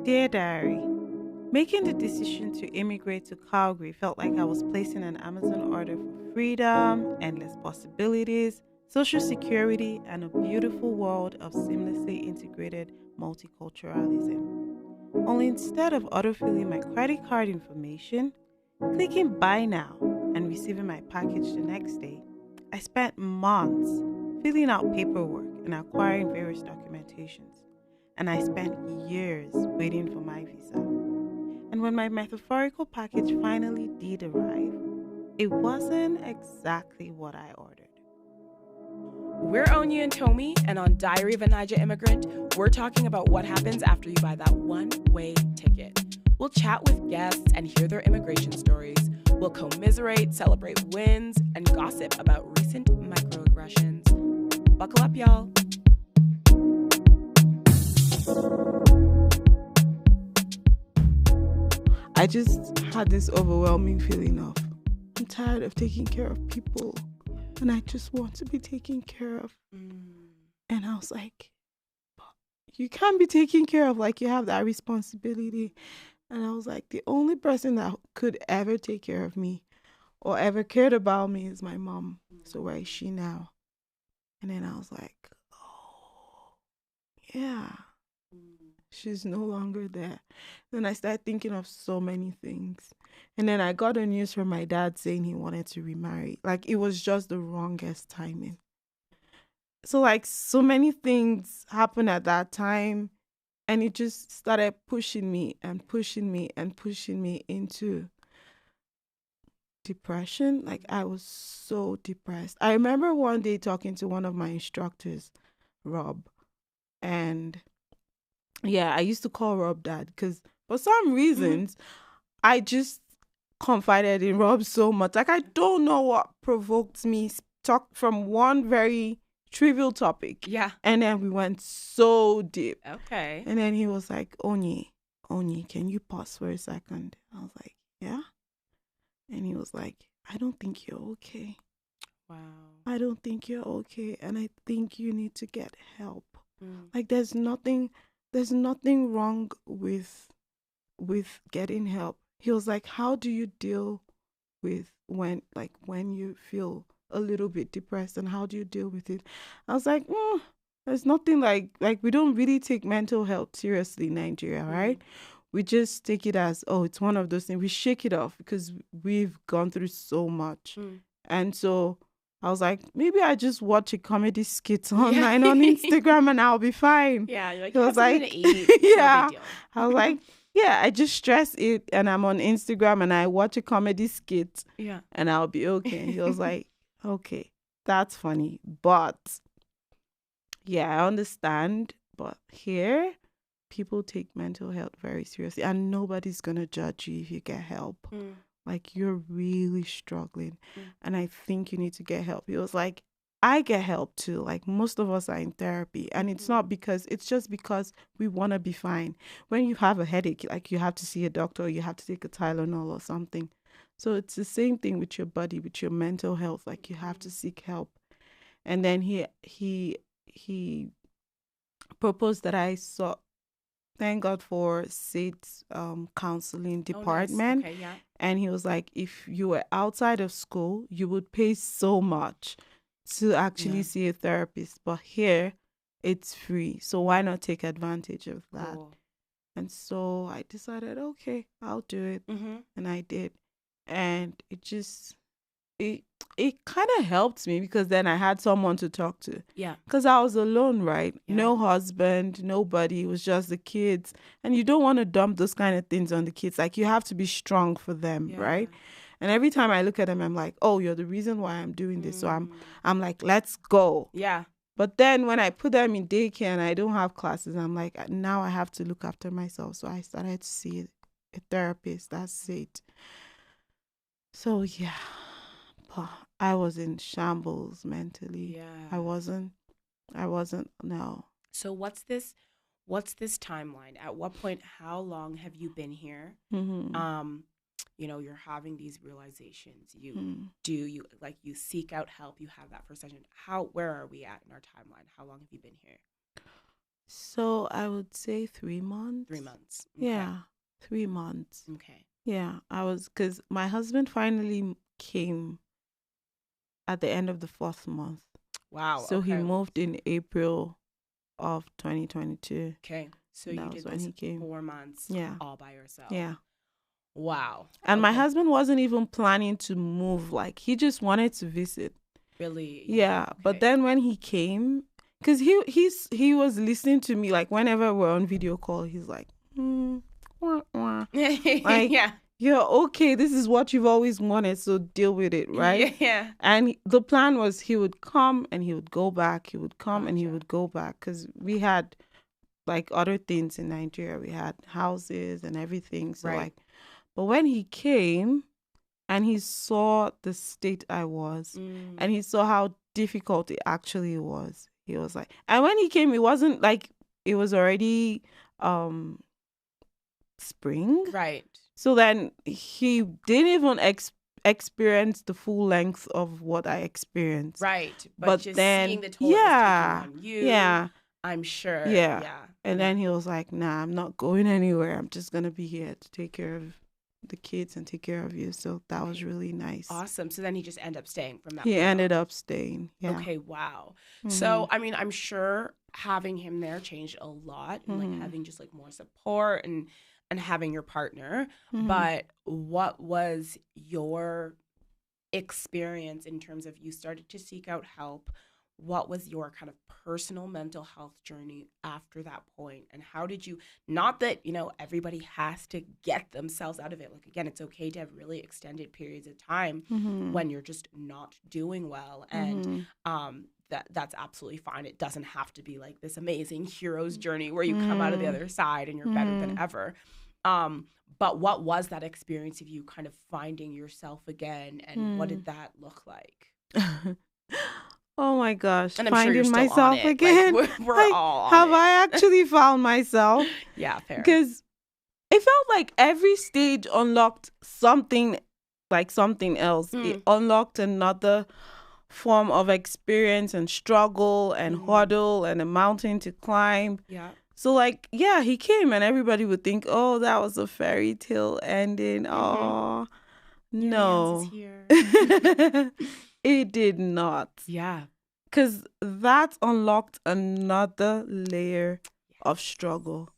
Dear Diary, making the decision to immigrate to Calgary felt like I was placing an Amazon order for freedom, endless possibilities, social security, and a beautiful world of seamlessly integrated multiculturalism. Only instead of autofilling my credit card information, clicking buy now, and receiving my package the next day, I spent months filling out paperwork and acquiring various documentations. And I spent years waiting for my visa. And when my metaphorical package finally did arrive, it wasn't exactly what I ordered. We're Onyie and Tommy, and on Diary of a Niger Immigrant, we're talking about what happens after you buy that one-way ticket. We'll chat with guests and hear their immigration stories. We'll commiserate, celebrate wins, and gossip about recent microaggressions. Buckle up, y'all. I just had this overwhelming feeling of I'm tired of taking care of people and I just want to be taken care of. And I was like, you can't be taken care of, like you have that responsibility. And I was like, the only person that could ever take care of me or ever cared about me is my mom. So where is she now? And then I was like, oh, yeah. She's no longer there. Then I started thinking of so many things. And then I got the news from my dad saying he wanted to remarry. Like, it was just the wrongest timing. So, like, so many things happened at that time. And it just started pushing me and pushing me and pushing me into depression. Like, I was so depressed. I remember one day talking to one of my instructors, Rob, and yeah, I used to call Rob Dad because for some reasons, I just confided in Rob so much. Like, I don't know what provoked me. Talk from one very trivial topic. Yeah. And then we went so deep. Okay. And then he was like, Onyie, can you pause for a second? I was like, yeah. And he was like, I don't think you're okay. Wow. I don't think you're okay. And I think you need to get help. Like, there's nothing wrong with getting help. He was like, how do you deal with when you feel a little bit depressed, and how do you deal with it? I was like, there's nothing like we don't really take mental health seriously in Nigeria, right? We just take it as, oh, it's one of those things. We shake it off because we've gone through so much. And so I was like, maybe I just watch a comedy skit online on Instagram and I'll be fine. Yeah, you're like, He was like, to eat. yeah. No big deal. I was like, yeah, I just stress it and I'm on Instagram and I watch a comedy skit and I'll be okay. And he was like, okay, that's funny. But yeah, I understand. But here, people take mental health very seriously and nobody's going to judge you if you get help. Like, you're really struggling and I think you need to get help. He was like, I get help too. Like, most of us are in therapy and it's just because we want to be fine. When you have a headache, like, you have to see a doctor or you have to take a Tylenol or something. So it's the same thing with your body, with your mental health. Like, you have to seek help. And then he proposed that I saw. Thank God for SAID's counseling department. Oh, nice. Okay, yeah. And he was like, if you were outside of school, you would pay so much to actually see a therapist. But here, it's free. So why not take advantage of that? Cool. And so I decided, okay, I'll do it. And I did. And it kind of helped me because then I had someone to talk to. Yeah. Because I was alone, right? Yeah. No husband, nobody. It was just the kids. And you don't want to dump those kind of things on the kids. Like, you have to be strong for them, right? And every time I look at them, I'm like, oh, you're the reason why I'm doing this. So I'm like, let's go. Yeah. But then when I put them in daycare and I don't have classes, I'm like, now I have to look after myself. So I started to see a therapist. That's it. So, yeah. I was in shambles mentally. Yeah. I wasn't, no. So what's this timeline? At what point, how long have you been here? You're having these realizations. You seek out help, you have that first session. Where are we at in our timeline? How long have you been here? So I would say 3 months. 3 months. Okay. Yeah, 3 months. Okay. Yeah, because my husband finally came at the end of the 4th month. Wow. So okay. he moved in April of 2022. Okay. So That you was did when this he came. 4 months Yeah. all by yourself. Yeah. Wow. And my Okay. husband wasn't even planning to move. Like, he just wanted to visit. Really? Yeah. Okay. But then when he came, because he was listening to me, like, whenever we're on video call, he's like, wah, wah. Like, yeah. you're okay. This is what you've always wanted, so deal with it, right? Yeah. And the plan was he would come and he would go back. He would come and he Gotcha. would go back, because we had like other things in Nigeria. We had houses and everything. So Right. like, but when he came and he saw the state I was, and he saw how difficult it actually was, he was like, and when he came, it wasn't like, it was already spring. Right. So then he didn't even experience the full length of what I experienced. Right. But just then, seeing the toll it was taking on you. yeah. I'm sure. Yeah. Yeah. And then he was like, nah, I'm not going anywhere. I'm just going to be here to take care of the kids and take care of you. So that was really nice. Awesome. So then he just ended up staying from that He point ended on. up staying. Yeah. Okay, wow. So, I mean, I'm sure having him there changed a lot, and like having just like more support and having your partner. But what was your experience in terms of, you started to seek out help? What was your kind of personal mental health journey after that point? And how did you, not that, you know, everybody has to get themselves out of it. Like, again, it's okay to have really extended periods of time when you're just not doing well. And that's absolutely fine. It doesn't have to be like this amazing hero's journey where you come out of the other side and you're better than ever. But what was that experience of you kind of finding yourself again, and what did that look like? Oh my gosh. And I'm sure you're finding still myself on it. again. Like, we're Like, all on have it. I actually found myself? Yeah, fair. Because it felt like every stage unlocked something, like something else. It unlocked another form of experience and struggle and hurdle and a mountain to climb. Yeah. So like, yeah, he came and everybody would think, oh, that was a fairy tale ending. Oh, no. It did not. Yeah. Because that unlocked another layer of struggle.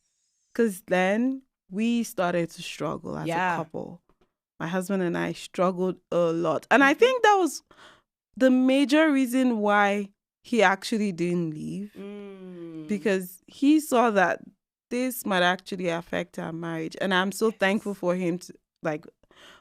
Because then we started to struggle as a couple. My husband and I struggled a lot. And I think that was the major reason why he actually didn't leave. Because he saw that this might actually affect our marriage. And I'm so thankful for him to, like,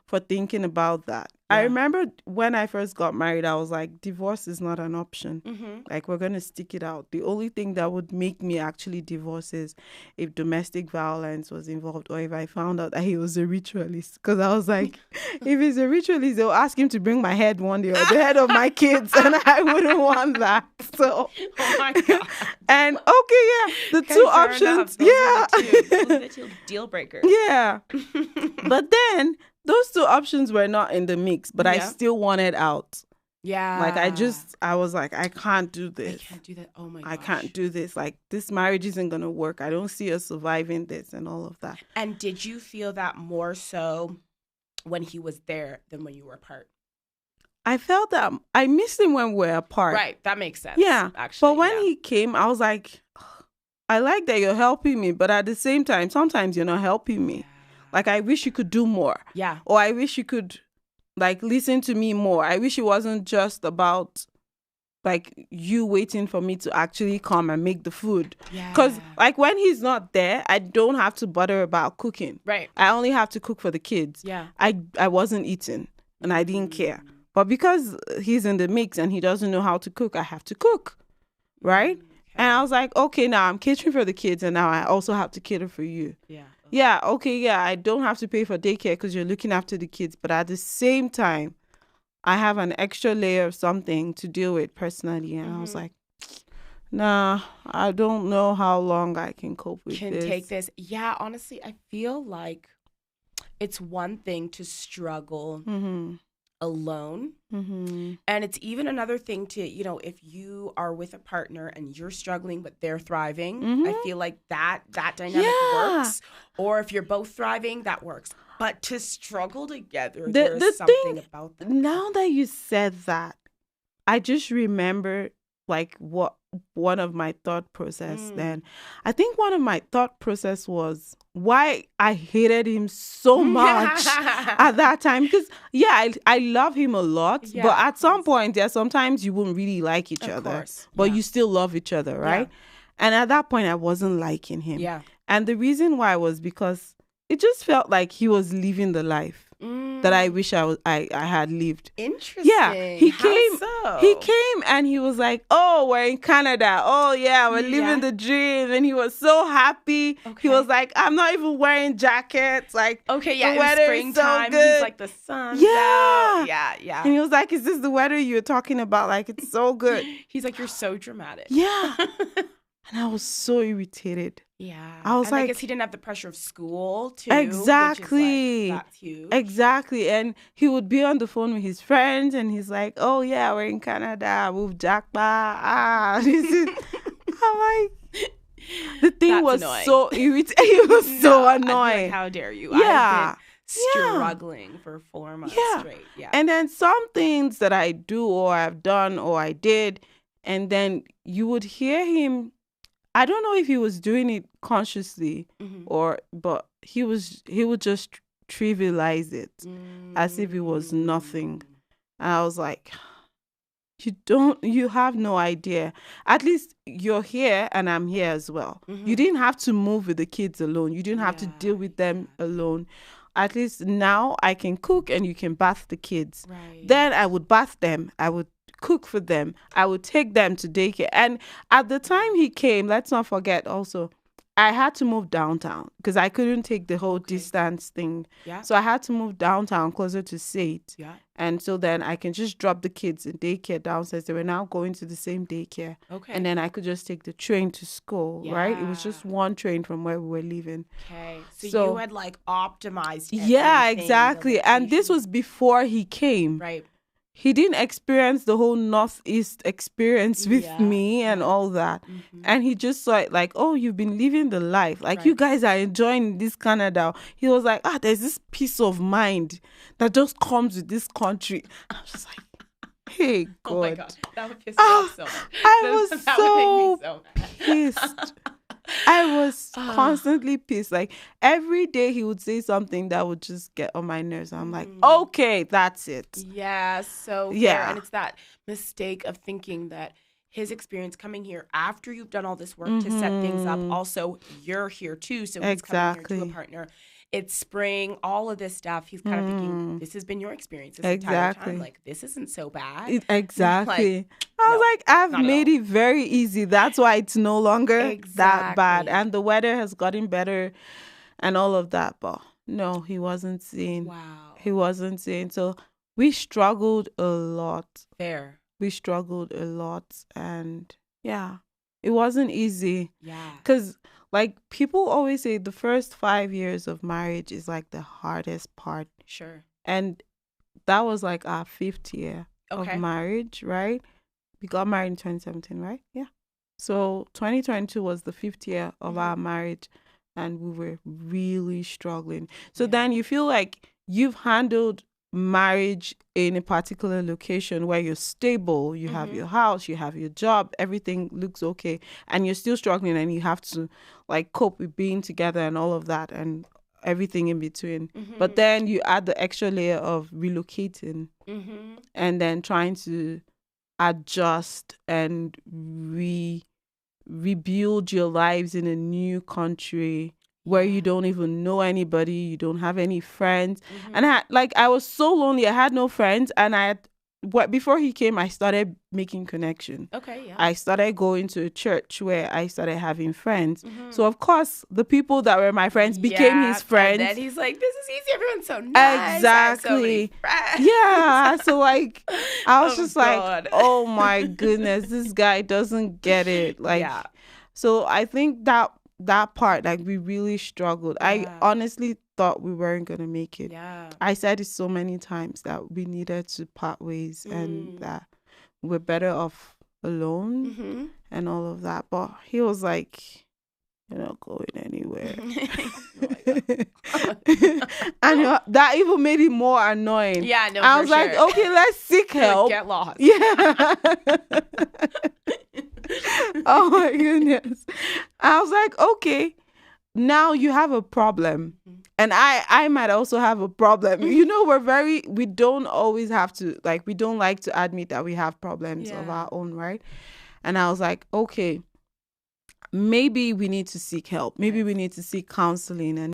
for thinking about that. I remember when I first got married, I was like, divorce is not an option. Like, we're going to stick it out. The only thing that would make me actually divorce is if domestic violence was involved, or if I found out that he was a ritualist. Because I was like, if he's a ritualist, they'll ask him to bring my head one day, or the head of my kids, and I wouldn't want that. So, oh my God. And the two options. Those are the two deal breakers. Yeah. But then those two options were not in the mix, but I still wanted out. Yeah. Like, I was like, I can't do this. I can't do that. Oh my gosh. I can't do this. Like, this marriage isn't going to work. I don't see us surviving this and all of that. And did you feel that more so when he was there than when you were apart? I felt that I missed him when we were apart. Right. That makes sense. Yeah. Actually, but when he came, I was like, I like that you're helping me, but at the same time, sometimes you're not helping me. Like, I wish you could do more. Yeah. Or I wish you could, like, listen to me more. I wish it wasn't just about, like, you waiting for me to actually come and make the food. Yeah. Because, like, when he's not there, I don't have to bother about cooking. Right. I only have to cook for the kids. Yeah. I wasn't eating, and I didn't care. But because he's in the mix and he doesn't know how to cook, I have to cook. Right? Okay. And I was like, okay, now I'm catering for the kids, and now I also have to cater for you. Yeah. Yeah, okay, yeah, I don't have to pay for daycare because you're looking after the kids. But at the same time, I have an extra layer of something to deal with personally. And I was like, nah, I don't know how long I can cope with this. Take this. Yeah, honestly, I feel like it's one thing to struggle alone. And it's even another thing to, you know, if you are with a partner and you're struggling but they're thriving, I feel like that dynamic works. Or if you're both thriving, that works. But to struggle together, there's something about that. Now that you said that, I just remember like what one of my thought process then. I think one of my thought process was why I hated him so much at that time. Because I love him a lot, but at some point sometimes you wouldn't really like each other, but you still love each other, right? And at that point I wasn't liking him. And the reason why was because it just felt like he was living the life that I wish I had lived. Interesting. Yeah, he came and he was like, "Oh, we're in Canada. Oh yeah, we're living the dream." And he was so happy. He was like, "I'm not even wearing jackets. Like, the weather is so good." He's like, the sun's out. Yeah. And he was like, "Is this the weather you're talking about? Like, it's so good." He's like, "You're so dramatic." Yeah. And I was so irritated. Yeah. I was I guess he didn't have the pressure of school too. Exactly. That's huge. Exactly. And he would be on the phone with his friends and he's like, "Oh yeah, we're in Canada. We've japa. I'm like, the thing was annoying. So irritating. It was so annoying. Like, how dare you? I've been struggling for 4 months straight. Yeah. And then some things that I do or I've done or I did, and then you would hear him. I don't know if he was doing it consciously but he would just trivialize it as if it was nothing. And I was like, you have no idea. At least you're here and I'm here as well. You didn't have to move with the kids alone. You didn't have to deal with them alone. At least now I can cook and you can bath the kids. Right. Then I would bath them. I would cook for them. I would take them to daycare. And at the time he came, let's not forget also, I had to move downtown because I couldn't take the whole distance thing. Yeah. So I had to move downtown closer to Sate. Yeah. And so then I can just drop the kids in daycare downstairs. They were now going to the same daycare. Okay. And then I could just take the train to school, right? It was just one train from where we were living. Okay. So you had like optimized everything. Yeah, exactly. And this was before he came. Right. He didn't experience the whole Northeast experience with me and all that. And he just saw it like, "Oh, you've been living the life. Like, you guys are enjoying this Canada." He was like, "There's this peace of mind that just comes with this country." I was just like, hey, God. Oh, my God. That would piss me off so much. I was so pissed. I was constantly pissed. Like, every day he would say something that would just get on my nerves. I'm like, okay, that's it. Yeah, so fair. And it's that mistake of thinking that his experience coming here after you've done all this work to set things up, also you're here too, so he's coming here to a partner. It's spring, all of this stuff. He's kind of thinking, this has been your experience this entire time. Like, this isn't so bad. Exactly. Like, I was like, I've made it very easy. That's why it's no longer that bad. And the weather has gotten better and all of that. But no, he wasn't seeing. Wow. He wasn't seeing. So we struggled a lot. Fair. We struggled a lot. And yeah, it wasn't easy. Yeah. Because like people always say the first 5 years of marriage is like the hardest part. Sure. And that was like our 5th year of marriage, right? We got married in 2017, right? Yeah. So 2022 was the 5th year of our marriage and we were really struggling. So then you feel like you've handled marriage in a particular location where you're stable, you have your house, you have your job, everything looks okay, and you're still struggling and you have to like cope with being together and all of that and everything in between. But then you add the extra layer of relocating and then trying to adjust and rebuild your lives in a new country where you don't even know anybody, you don't have any friends. And I was so lonely. I had no friends. And before he came, I started making connection. Okay, yeah. I started going to a church where I started having friends. So, of course, the people that were my friends became his friends. And then he's like, this is easy. Everyone's so nice. Exactly. I have so many friends. Yeah. So, like, I was just like, oh, my goodness, this guy doesn't get it. Like, so I think that that part, like we really struggled. I honestly thought we weren't gonna make it. I said it so many times that we needed to part ways and that we're better off alone and all of that. But he was like, you're not going anywhere. And that even made it more annoying. Yeah, no, I was like, okay, let's seek help. Get lost. Yeah. Oh my goodness. I was like, okay, now you have a problem. And I might also have a problem. You know, we don't always have to, like, we don't like to admit that we have problems of our own, right? And I was like, okay, maybe we need to seek help. Maybe we need to seek counseling. And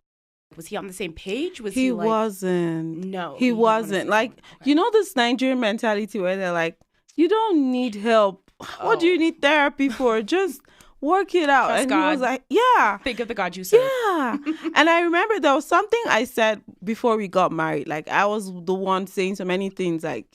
was he on the same page? He wasn't. No. He wasn't. Like, you know this Nigerian mentality where they're like, you don't need help. What do you need therapy for? Just work it out. Trust and God. He was like, yeah. Think of the God you serve. Yeah. And I remember there was something I said before we got married. Like, I was the one saying so many things, like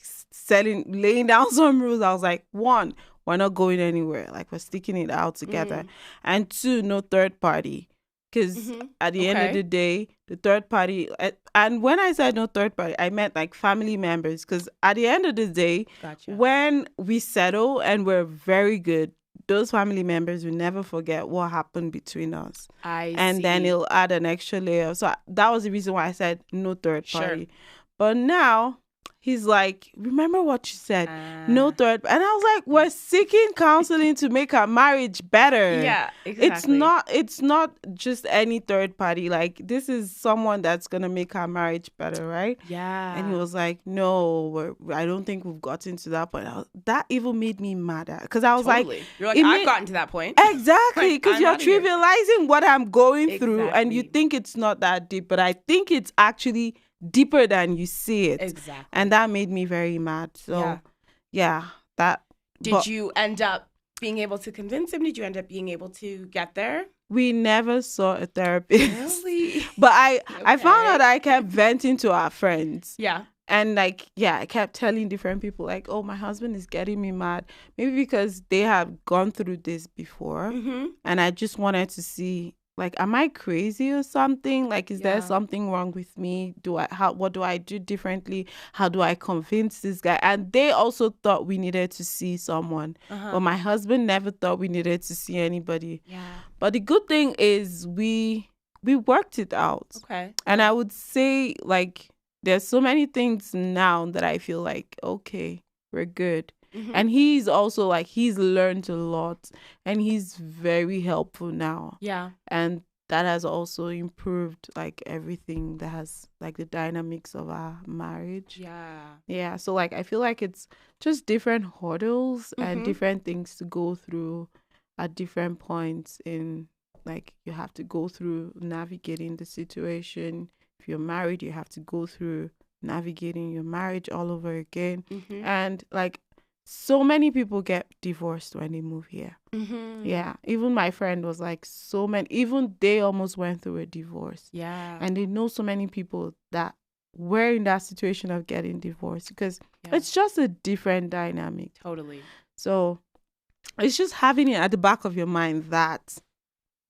laying down some rules. I was like, 1, we're not going anywhere. Like, we're sticking it out together. And 2, no third party. Because at the end of the day, the third party, and when I said no third party, I meant like family members. Because at the end of the day, when we settle and we're very good, those family members will never forget what happened between us. And then it'll add an extra layer. So that was the reason why I said no third party. But now he's like, remember what you said, no third. And I was like, we're seeking counseling to make our marriage better. Yeah, exactly. It's not just any third party. Like, this is someone that's going to make our marriage better, right? Yeah. And he was like, no, I don't think we've gotten to that point. That even made me mad because I was like, you're like, I've gotten to that point. Exactly, because you're trivializing what I'm going through and you think it's not that deep, but I think it's actually deeper than you see it. Exactly. And that made me very mad. So that. Did you end up being able to convince him? Did you end up being able to get there? We never saw a therapist. Really? But I found out I kept venting to our friends. Yeah. And like, I kept telling different people like, oh, my husband is getting me mad. Maybe because they have gone through this before. And I just wanted to see, like, am I crazy or something? Like, is there something wrong with me? What do I do differently? How do I convince this guy? And they also thought we needed to see someone. But my husband never thought we needed to see anybody. Yeah. But the good thing is we worked it out. Okay. And I would say, like, there's so many things now that I feel like, okay, we're good. And he's also like, he's learned a lot and he's very helpful now. Yeah. And that has also improved like everything that has like the dynamics of our marriage. Yeah. Yeah. So like, I feel like it's just different hurdles and different things to go through at different points in, like, you have to go through navigating the situation. If you're married, you have to go through navigating your marriage all over again. And like, so many people get divorced when they move here. Yeah. Even my friend was like, even they almost went through a divorce. Yeah. And they know so many people that were in that situation of getting divorced because it's just a different dynamic. Totally. So it's just having it at the back of your mind that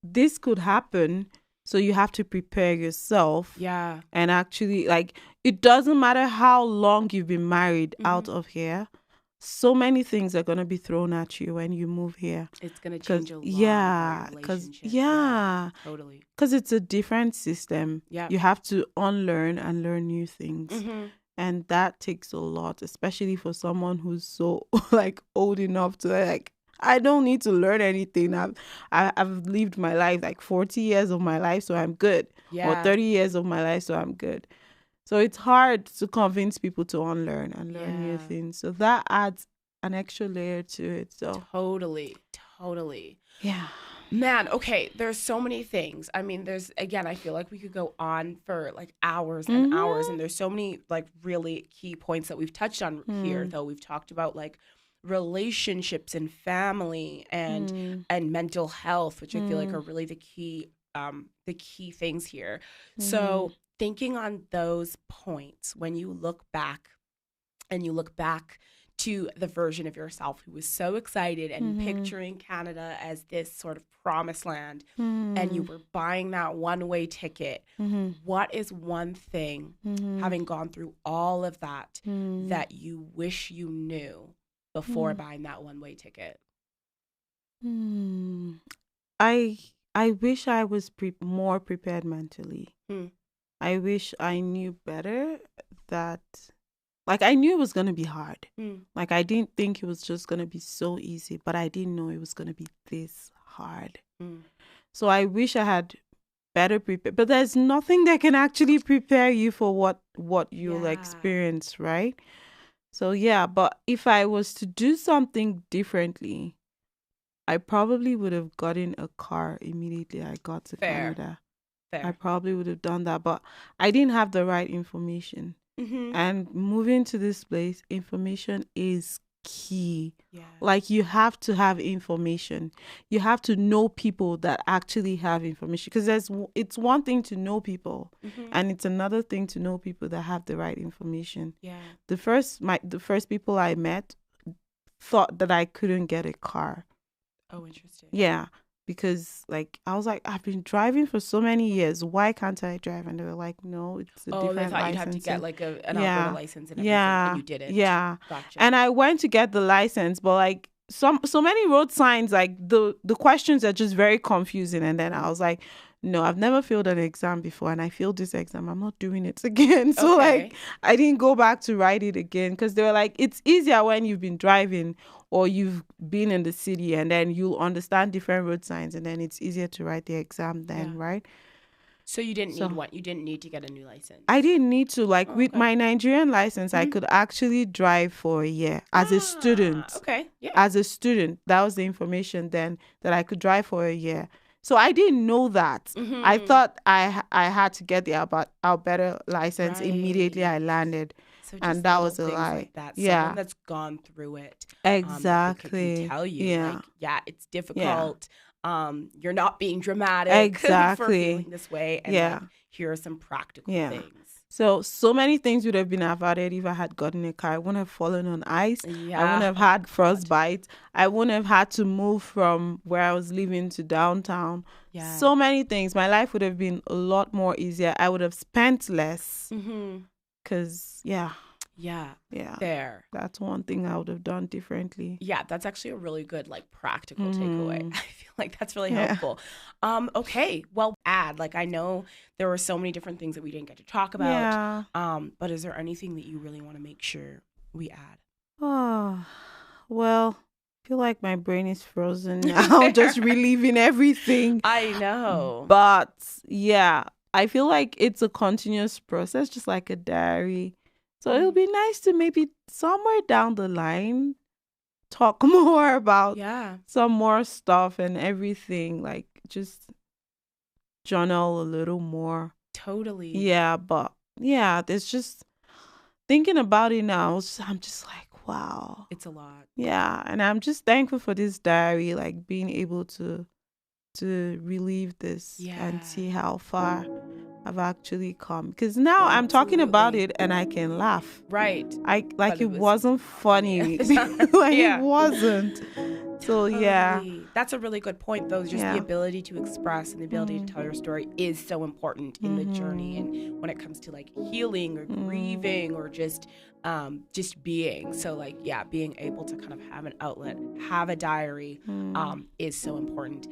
this could happen. So you have to prepare yourself. Yeah. And actually, like, it doesn't matter how long you've been married out of here. So many things are going to be thrown at you when you move here. It's going to change a lot. Yeah. Because, totally. Because it's a different system. Yeah. You have to unlearn and learn new things. And that takes a lot, especially for someone who's so, like, old enough to, like, I don't need to learn anything. I've lived my life, like 40 years of my life, so I'm good. Yeah. Or 30 years of my life, so I'm good. So it's hard to convince people to unlearn and learn new things. So that adds an extra layer to it. So Totally. Yeah. Man, okay, there's so many things. I mean, I feel like we could go on for like hours and hours. And there's so many like really key points that we've touched on here, though. We've talked about like relationships and family and mental health, which I feel like are really the key things here. So thinking on those points, when you look back to the version of yourself who was so excited and picturing Canada as this sort of promised land, and you were buying that one-way ticket. What is one thing, having gone through all of that, that you wish you knew before buying that one-way ticket? I wish I was more prepared mentally. I wish I knew better that, like, I knew it was going to be hard. Like, I didn't think it was just going to be so easy, but I didn't know it was going to be this hard. So I wish I had better prepared. But there's nothing that can actually prepare you for what you'll experience, right? So, yeah, but if I was to do something differently, I probably would have gotten a car immediately I got to Canada. I probably would have done that, but I didn't have the right information. And moving to this place, information is key. Like, you have to have information. You have to know people that actually have information, because it's one thing to know people, and it's another thing to know people that have the right information. The first people I met thought that I couldn't get a car. Oh, interesting. Yeah, because, like, I was like, I've been driving for so many years. Why can't I drive? And they were like, no, it's a different license. Oh, they thought you'd have to get, like, an Alberta license and everything, and you didn't. Yeah. Gotcha. And I went to get the license, but, like, so many road signs, like, the questions are just very confusing. And then I was like, no, I've never failed an exam before, and I failed this exam. I'm not doing it again. So, like, I didn't go back to write it again, because they were like, it's easier when you've been driving or you've been in the city, and then you'll understand different road signs, and then it's easier to write the exam then, right? So you didn't need one. You didn't need to get a new license. I didn't need to. Like, with my Nigerian license, I could actually drive for a year as a student. Okay, yeah. As a student, that was the information then, that I could drive for a year. So I didn't know that. I thought I had to get the Alberta license immediately I landed. So and that was a lie. Like that. Someone that's gone through it. Exactly. Can tell you, like, it's difficult. You're not being dramatic. Exactly. For feeling this way. And like, here are some practical things. So many things would have been averted if I had gotten a car. I wouldn't have fallen on ice. I wouldn't have had frostbite. I wouldn't have had to move from where I was living to downtown. So many things. My life would have been a lot more easier. I would have spent less. Because, fair. That's one thing I would have done differently. Yeah, that's actually a really good, like, practical takeaway. I feel like that's really helpful. Okay, well, like, I know there were so many different things that we didn't get to talk about. But is there anything that you really want to make sure we add? Oh, well, I feel like my brain is frozen now, just reliving everything. I know. But, yeah, I feel like it's a continuous process, just like a diary. So it'll be nice to maybe somewhere down the line talk more about some more stuff and everything. Like, just journal a little more. Totally. Yeah, but there's just thinking about it now. I'm just like, wow. It's a lot. Yeah, and I'm just thankful for this diary, like, being able to relive this and see how far I've actually come. Because now I'm talking about it and I can laugh. Right. It wasn't funny. It wasn't. So, That's a really good point, though. Just the ability to express and the ability to tell your story is so important in the journey. And when it comes to, like, healing or grieving or just being. So, like, being able to kind of have an outlet, have a diary is so important.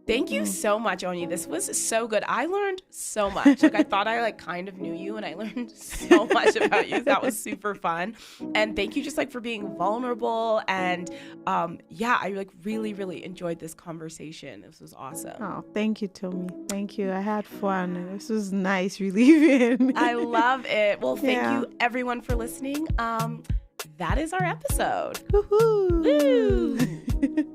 Thank you so much, Onyie. This was so good. I learned so much. Like, I thought I, like, kind of knew you, and I learned so much about you. That was super fun. And thank you just, like, for being vulnerable. And, I, like, really, really enjoyed this conversation. This was awesome. Oh, thank you, Tommy. Thank you. I had fun. This was nice relieving. I love it. Well, thank you, everyone, for listening. That is our episode. Woohoo! Woo!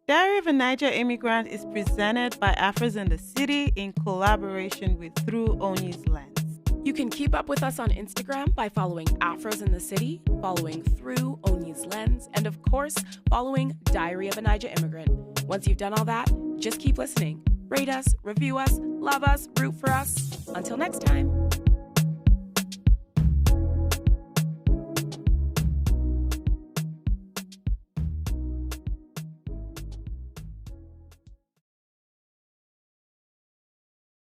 Diary of a Niger Immigrant is presented by Afros in the City in collaboration with Through Onyie's Lens. You can keep up with us on Instagram by following Afros in the City, following Through Onyie's Lens, and of course, following Diary of a Niger Immigrant. Once you've done all that, just keep listening. Rate us, review us, love us, root for us. Until next time.